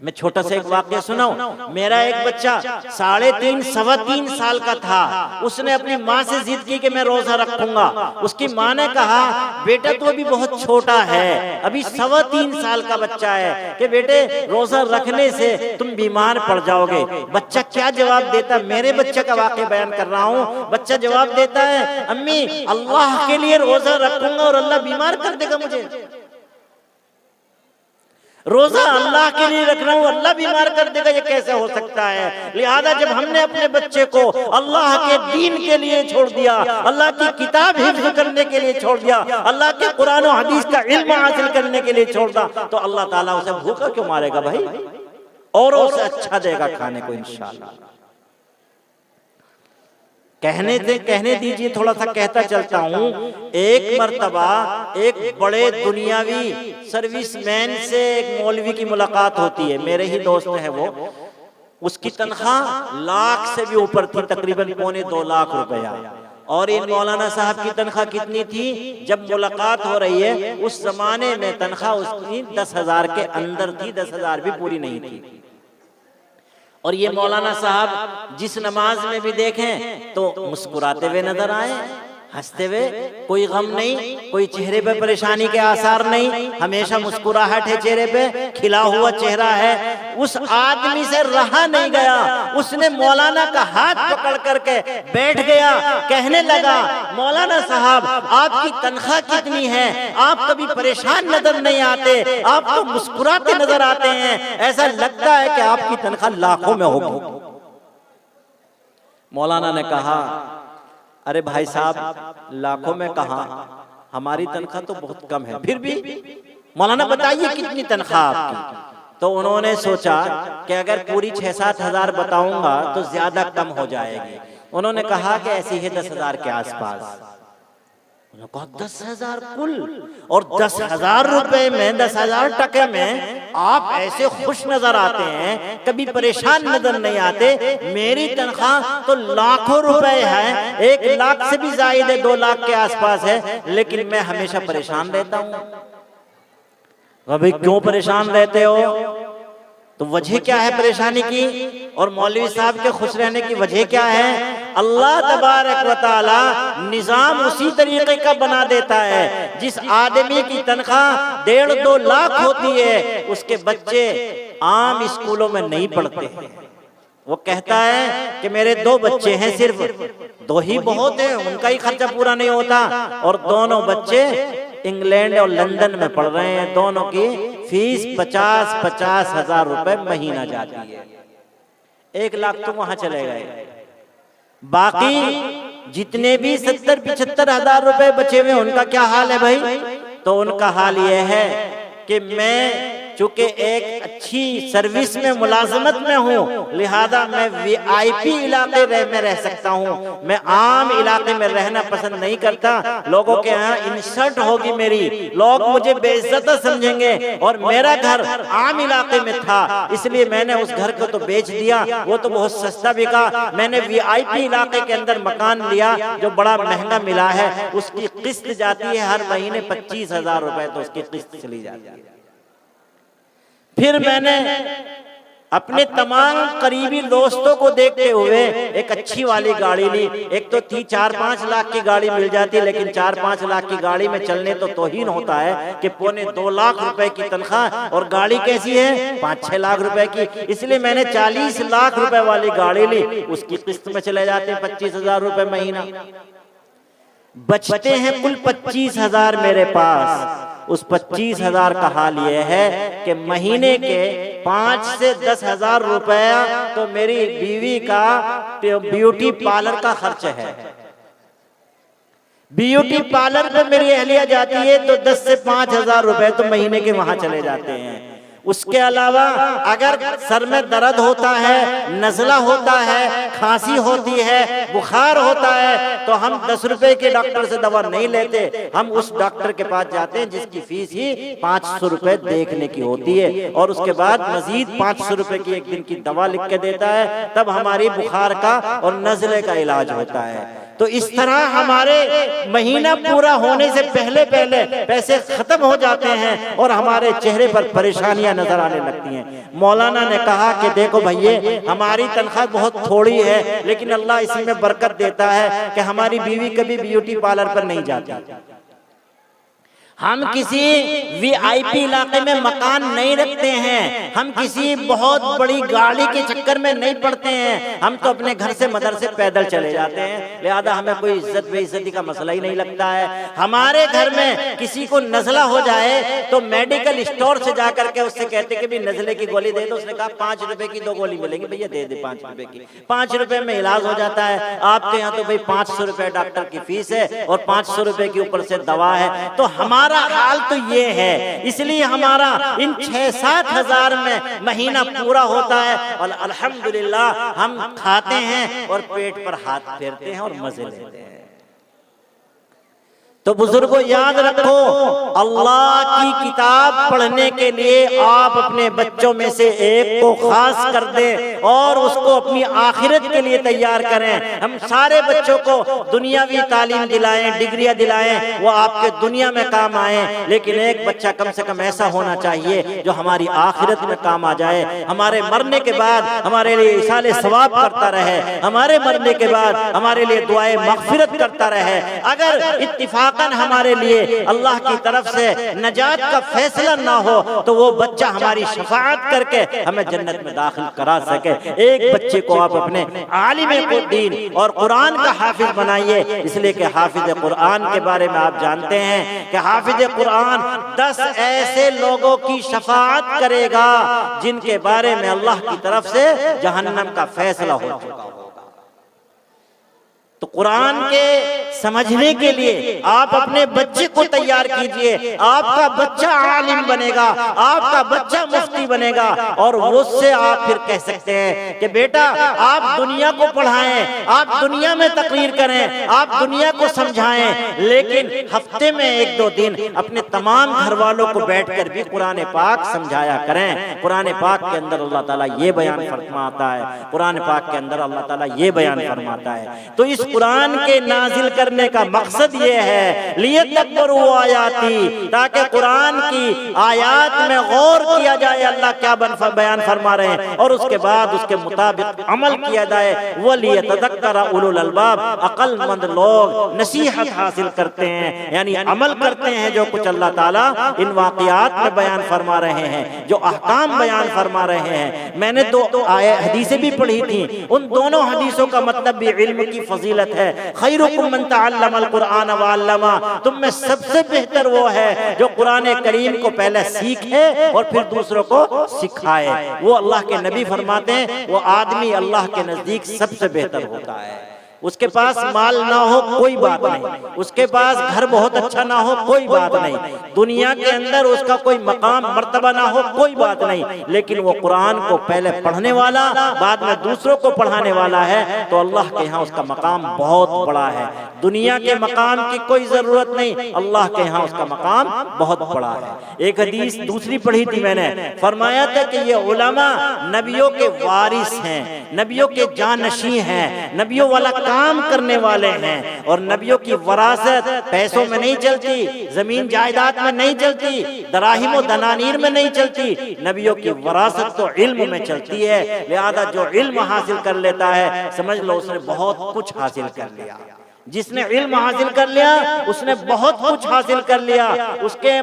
मैं छोटा सा एक वाक्य सुनाऊं। मेरा एक बच्चा 3.5 सवा 3 साल का था। उसने अपनी माँ से जिद की कि मैं रोजा रखूंगा। उसकी माँ ने कहा बेटा तू अभी बहुत छोटा है, अभी 3.25 साल का बच्चा है, कि बेटे रोजा रखने से तुम बीमार पड़ जाओगे। बच्चा क्या जवाब देता, मेरे बच्चे का वाक्य बयान कर रहा हूँ। बच्चा जवाब देता है अम्मी अल्लाह के लिए रोजा रखूंगा और अल्लाह बीमार कर देगा मुझे। रोजा अल्लाह के लिए रख रहा हूं, अल्लाह बीमार कर देगा, ये कैसे हो सकता है। लिहाजा जब हमने अपने बच्चे को अल्लाह के दीन के लिए छोड़ दिया, अल्लाह की किताब हिफ्ज़ करने के लिए छोड़ दिया, अल्लाह के कुरान और हदीस का इल्म हासिल करने के लिए छोड़ दिया, तो अल्लाह ताला उसे भूखा क्यों मारेगा भाई, और उसे अच्छा देगा खाने को इंशाअल्लाह। कहने दीजिए, थोड़ा सा कहता चलता हूँ। एक मर्तबा एक बड़े दुनियावी सर्विसमैन से एक मौलवी की मुलाकात होती है, मेरे ही दोस्त है वो। उसकी तनख्वाह लाख से भी ऊपर थी, तकरीबन 2.25 लाख रुपया। और इन मौलाना साहब की तनख्वाह कितनी थी, जब मुलाकात हो रही है उस जमाने में तनख्वाह उसकी 10,000 के अंदर थी, 10,000 भी पूरी नहीं थी। और ये मौलाना साहब जिस नमाज में भी देखें तो मुस्कुराते हुए नजर आए, हंसते हुए, कोई गम नहीं, कोई चेहरे पे परेशानी के आसार नहीं, हमेशा मुस्कुराहट है चेहरे पे, खिला हुआ चेहरा है। उस आदमी से रहा नहीं गया, उसने मौलाना का हाथ पकड़ करके बैठ गया, कहने लगा मौलाना साहब आपकी तनख्वाह कितनी है, आप कभी परेशान नजर नहीं आते, आप तो मुस्कुराते नजर आते हैं, ऐसा लगता है कि आपकी तनख्वाह लाखों में होगी। मौलाना ने कहा अरे भाई साहब लाखों में कहा, हमारी तनख्वाह तो बहुत कम है, फिर भी मौलाना बताइए कितनी तनख्वाह आपकी। तो उन्होंने सोचा कि अगर पूरी 6-7 हजार बताऊंगा तो ज्यादा कम हो जाएगी। उन्होंने कहा कि ऐसी है 10,000 के आसपास। उन्होंने कहा 10,000 कुल, और 10,000 रुपए में, 10,000 टके में आप ऐसे खुश नजर आते हैं, कभी परेशान नजर नहीं आते। मेरी तनख्वाह तो लाखों रुपए है, 1 लाख से भी ज्यादा है, 2 लाख के आसपास है, लेकिन मैं हमेशा परेशान रहता हूँ। भाई क्यों परेशान रहते हो, तो वजह क्या है परेशानी की, और मौलवी साहब के खुश रहने की वजह क्या है। अल्लाह तबारक व तआला निजाम उसी तरीके का बना देता है, जिस आदमी की तनख्वाह 1.5-2 लाख होती है उसके बच्चे आम स्कूलों में नहीं पढ़ते हैं। वो कहता है कि मेरे 2 बच्चे हैं, सिर्फ 2 ही बहुत है, उनका ही खर्चा पूरा नहीं होता, और दोनों बच्चे इंग्लैंड और लंदन में पढ़ रहे हैं, दोनों की फीस 50-50 हजार रुपए महीना जाती है। 1 लाख तो वहां चले गए, बाकी जितने भी 70-75 हजार रुपए बचे हुए उनका क्या हाल है भाई। तो उनका हाल यह है कि मैं चूंकि एक अच्छी सर्विस में मुलाजमत में हूँ, लिहाजा मैं VIP इलाके में रह सकता हूँ, मैं आम इलाके में रहना पसंद नहीं करता। लोगों के यहाँ इंसल्ट होगी मेरी, लोग मुझे बेइज्जत समझेंगे, और मेरा घर आम इलाके में था, इसलिए मैंने उस घर को तो बेच दिया, वो तो बहुत सस्ता बिका। मैंने VIP इलाके के अंदर मकान लिया जो बड़ा महंगा मिला है, उसकी किस्त जाती है हर महीने 25,000 रुपए, तो उसकी किस्त चली जाती है। फिर मैंने अपने तमाम करीबी दोस्तों को देखते हुए एक अच्छी वाली गाड़ी ली। एक तो थी 4-5 लाख की गाड़ी मिल जाती, लेकिन 4-5 लाख की गाड़ी में चलने तो तौहीन होता है कि 2.25 लाख रुपए की तनख्वाह, और गाड़ी कैसी है 5-6 लाख रुपए की, इसलिए मैंने 40 लाख रुपए वाली गाड़ी ली। उसकी किस्त में चले जाते हैं 25,000 रुपए महीना, बचते हैं कुल 25,000 मेरे पास। उस 25,000 का हाल यह है कि महीने के 5 से 10,000 रुपया तो मेरी बीवी का ब्यूटी पार्लर का खर्च है। ब्यूटी पार्लर पे मेरी अहलिया जाती है तो 10 से 5,000 रुपए तो महीने के वहां चले जाते हैं। उसके अलावा अगर सर में दर्द होता है, नज़ला होता है, खांसी होती है, बुखार होता है, तो हम 10 रुपए के डॉक्टर से दवा नहीं लेते, हम उस डॉक्टर के पास जाते हैं जिसकी फीस ही 500 रुपए देखने की होती है, और उसके बाद मजीद 500 रुपए की एक दिन की दवा लिख के देता है, तब हमारी बुखार का और नज़ले का इलाज होता है। तो इस तरह हमारे महीना पूरा होने से पहले पहले पैसे खत्म हो जाते हैं और हमारे चेहरे पर परेशानियां नजर आने लगती हैं। मौलाना ने कहा कि देखो भैया, हमारी तनख्वाह बहुत थोड़ी है, लेकिन अल्लाह इसी में बरकत देता है कि हमारी बीवी कभी ब्यूटी पार्लर पर नहीं जाती, हम किसी वीआईपी इलाके में मकान नहीं रखते हैं, हम किसी बहुत बड़ी गाड़ी के चक्कर में नहीं पड़ते हैं, हम तो अपने घर से मदरसे पैदल चले जाते हैं, लिहाजा हमें कोई इज्जत बेइज्जती का मसला ही नहीं लगता है। हमारे घर में किसी को नज़ला हो जाए तो मेडिकल स्टोर से जाकर के उससे कहते कि भी नज़ले की गोली दे दो, उसने कहा 5 रुपए की 2 गोली मिलेंगी, भैया दे दे 5 रुपए की, 5 रुपए में इलाज हो जाता है। आपके यहाँ तो भाई 500 रुपए डॉक्टर की फीस है और 500 रुपए के ऊपर से दवा है। तो हमारा हाल तो ये है, इसलिए हमारा इन 6-7 हजार में महीना पूरा होता है और अल्हम्दुलिल्लाह हम खाते हैं और पेट पर हाथ फेरते हैं और मजे लेते हैं। तो बुजुर्गों याद रखो, अल्लाह की किताब पढ़ने के लिए आप अपने बच्चों में से एक को खास कर दें और उसको अपनी आखिरत के लिए तैयार करें। हम सारे बच्चों को दुनियावी तालीम दिलाएं, डिग्रियां दिलाएं, वो आपके दुनिया में काम आए, लेकिन एक बच्चा कम से कम ऐसा होना चाहिए जो हमारी आखिरत में काम आ जाए, हमारे मरने के बाद हमारे लिए इसाले सवाब करता रहे, हमारे मरने के बाद हमारे लिए दुआए मगफिरत करता रहे। अगर इत्तिफाक हमारे लिए अल्लाह की तरफ से नजात का फैसला ना हो तो वो बच्चा हमारी शफाअत करके हमें जन्नत में दाखिल करा सके। एक बच्चे को आप अपने आलिम दीन और कुरान का हाफिज बनाइए, इसलिए कि हाफिज कुरान के बारे में आप जानते हैं कि हाफिज कुरान 10 ऐसे लोगों की शफाअत करेगा जिनके बारे में अल्लाह की तरफ से जहन्नम का फैसला हो चुका होगा। तो कुरान के समझने के लिए आप अपने बच्चे को तैयार कीजिए, आपका बच्चा आलिम बनेगा, आपका बच्चा मुफ्ती बनेगा और उससे आप फिर कह सकते हैं कि बेटा आप दुनिया को पढ़ाएं, आप दुनिया में तकरीर करें, आप दुनिया को समझाएं, लेकिन हफ्ते में 1-2 दिन अपने तमाम घर वालों को बैठकर भी कुरान पाक समझाया करें। कुरान पाक के अंदर अल्लाह ताला ये बयान फरमाता है, कुरान पाक के अंदर अल्लाह ताला ये बयान फरमाता है। तो इस कुरान के नाजिल करने का मकसद ये है लियतदब्बरू आयाती, ताकि कुरान की आयात में गौर किया जाए अल्लाह क्या बयान फरमा रहे हैं और उसके बाद उसके मुताबिक अमल किया जाए। वलियतज़क्करा उलुल अलबाब, अक्लमंद लोग नसीहत हासिल करते हैं, यानी अमल करते हैं जो कुछ अल्लाह ताला इन वाक़ियात में बयान फरमा रहे हैं, जो अहकाम बयान फरमा रहे हैं। मैंने 2 हदीसें भी पढ़ी थी, उन दोनों हदीसों का मतलब भी इल्म की फजीलत है। खैरुकुम मन तअल्लमल कुरान व अल्लमा, तुम में सबसे बेहतर वो है जो कुरान करीम को पहले सीखे और फिर दूसरों को सिखाए। वो अल्लाह के नबी फरमाते हैं वो आदमी अल्लाह के नजदीक सबसे बेहतर होता है। उसके पास माल ना हो कोई बात नहीं, उसके पास घर बहुत अच्छा ना हो कोई बात नहीं, दुनिया के अंदर उसका कोई मकाम मर्तबा ना हो कोई बात नहीं, लेकिन वो कुरान को पहले पढ़ने वाला बाद में दूसरों को पढ़ाने वाला है तो अल्लाह के यहाँ उसका मकाम बहुत बड़ा है। दुनिया के मकाम की कोई जरूरत नहीं, अल्लाह के यहाँ उसका मकाम बहुत बड़ा है। एक हदीस दूसरी पढ़ी थी मैंने, फरमाया था कि ये उलमा नबियों के वारिस हैं, नबियों के जानशी हैं, नबियों वाला काम करने वाले हैं और नबियों की वरासत पैसों में नहीं चलती, जमीन जायदाद में नहीं चलती, दराहिम और दनानीर में नहीं चलती, नबियों की वरासत तो इल्म में चलती है। लिहाजा जो इल्म हासिल कर लेता है समझ लो उसने बहुत कुछ हासिल कर लिया। जिसने इल्म हासिल कर लिया उसने बहुत कुछ हासिल कर लिया। उसके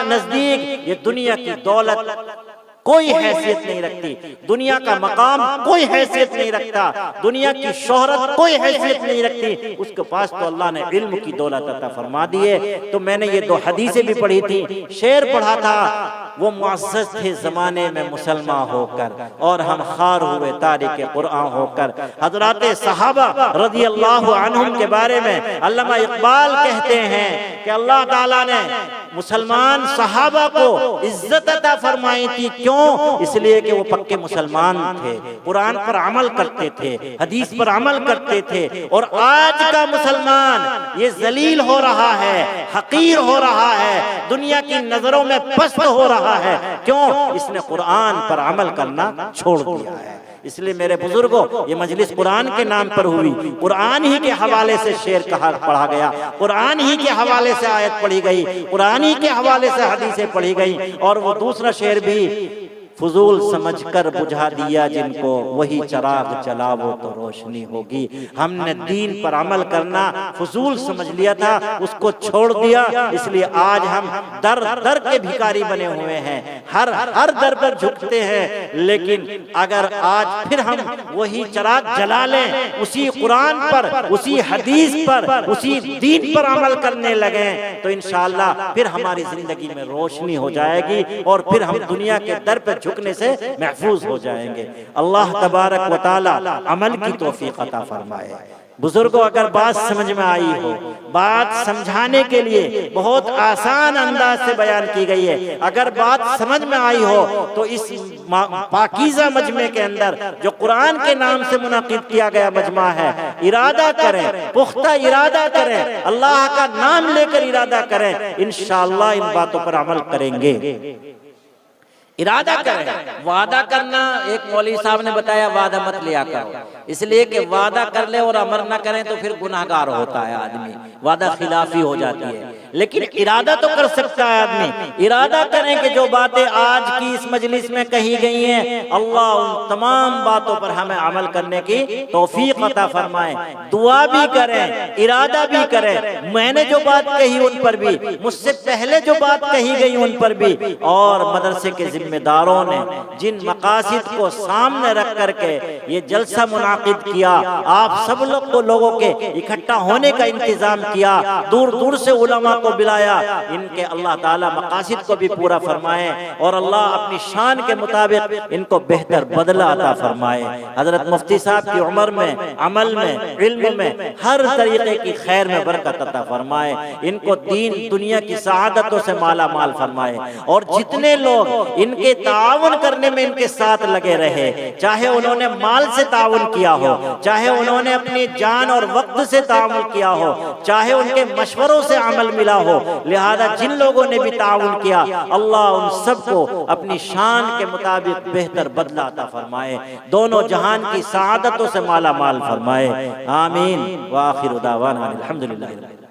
नजदीक ये दुनिया की दौलत कोई हैसियत नहीं रखती, दुनिया का मकाम कोई हैसियत नहीं रखता, दुनिया की शोहरत कोई हैसियत नहीं रखती, उसके पास तो अल्लाह ने इल्म की दौलत अता फरमा दी है। तो मैंने ये 2 हदीसें भी पढ़ी थी, शेर पढ़ा था, वो मुअज़्ज़ज़ थे जमाने में मुसलमान होकर और हम खार हुए तारिक कुरान होकर। हज़रात सहाबा रज़ियल्लाहु अन्हुम के बारे में अल्लामा इकबाल कहते हैं कि अल्लाह ताला ने मुसलमान सहाबा को इज्जत अता फरमाई थी। क्यों? इसलिए कि वो पक्के मुसलमान थे, कुरान पर अमल करते थे, हदीस पर अमल करते थे। और आज का मुसलमान ये जलील हो रहा है, हकीर हो रहा है, दुनिया की नजरों में पस्त हो रहा है। क्यों? इसने कुरान पर अमल करना छोड़ दिया है, इसलिए मेरे बुजुर्गों, ये मजलिस कुरान के नाम पर हुई, कुरान ही के हवाले से शेर कहा पढ़ा गया, कुरान ही के हवाले से आयत पढ़ी गई, कुरान ही के हवाले से हदीसें पढ़ी गई। और वो दूसरा शेर भी, फजूल समझकर बुझा दिया जिनको, वही चराग जलाओ तो रोशनी होगी। हमने दीन पर अमल करना फजूल समझ लिया था, उसको छोड़ दिया, इसलिए आज हम दर दर के भिखारी बने हुए हैं, हर दर पर झुकते हैं। लेकिन अगर आज फिर हम वही चराग जला लें, उसी कुरान पर, उसी हदीस पर, उसी दीन पर अमल करने लगे, तो इंशाअल्लाह फिर हमारी जिंदगी में रोशनी हो जाएगी और फिर हम दुनिया के दर पर झुकने से महफूज हो जाएंगे। अल्लाह तबारक व तआला अमल की तौफीक अता फरमाए। बुजुर्गों, अगर बात समझ में आई हो, बात समझाने के लिए बहुत आसान अंदाज से बयान की गई है, अगर बात समझ में आई हो तो इस पाकीज़ा मजमे के अंदर जो कुरान के नाम से मुनाकिद किया गया मजमा है, इरादा करें, पुख्ता इरादा करें, अल्लाह का नाम लेकर इरादा करें, इंशाअल्लाह इन बातों पर अमल करेंगे। इरादा करें, वादा करना, एक मौलवी साहब ने बताया वादा मत लिया करो, इसलिए कि वादा कर ले और अमल ना करें तो फिर गुनाहगार होता है आदमी, वादा खिलाफी हो जाती है। लेकिन इरादा तो कर सकता है आदमी, इरादा करें कि जो बातें आज की इस मजलिस में कही गई हैं, अल्लाह उन तमाम बातों पर हमें अमल करने की तौफीक अता फरमाए। दुआ भी करें, इरादा भी करें, मैंने जो बात कही उन पर भी, मुझसे पहले जो बात कही गई उन पर भी, और मदरसे के जिम्मेदारों ने जिन मकासिद को सामने रख करके ये जलसा मुनाकिद किया, आप सब लोगों के इकट्ठा होने का इंतजाम किया, दूर दूर से उलमा को बुलाया, इनके अल्लाह ताला मकासिद को भी पूरा फरमाए और अल्लाह अपनी शान के मुताबिक इनको बेहतर बदला अता फरमाए। हजरत मुफ्ती साहब की उम्र में, अमल में, इल्म में, हर तरीके की खैर में बरकत अता फरमाए, इनको दीन दुनिया की सआदतों से माला माल फरमाए। और जितने लोग इनके ताउन करने में इनके साथ लगे रहे, चाहे उन्होंने माल से ताउन किया हो, चाहे उन्होंने अपनी जान और वक्त से ताउन किया हो, चाहे उनके मशवरों से अमल मिला हो, लिहाजा जिन लोगों ने भी ताउन किया, अल्लाह उन सबको अपनी शान के मुताबिक बेहतर बदला अता फरमाए, दोनों जहान की सआदतों से माला माल फरमाए। आमीन व आखिर दावाना अल्हम्दुलिल्लाह।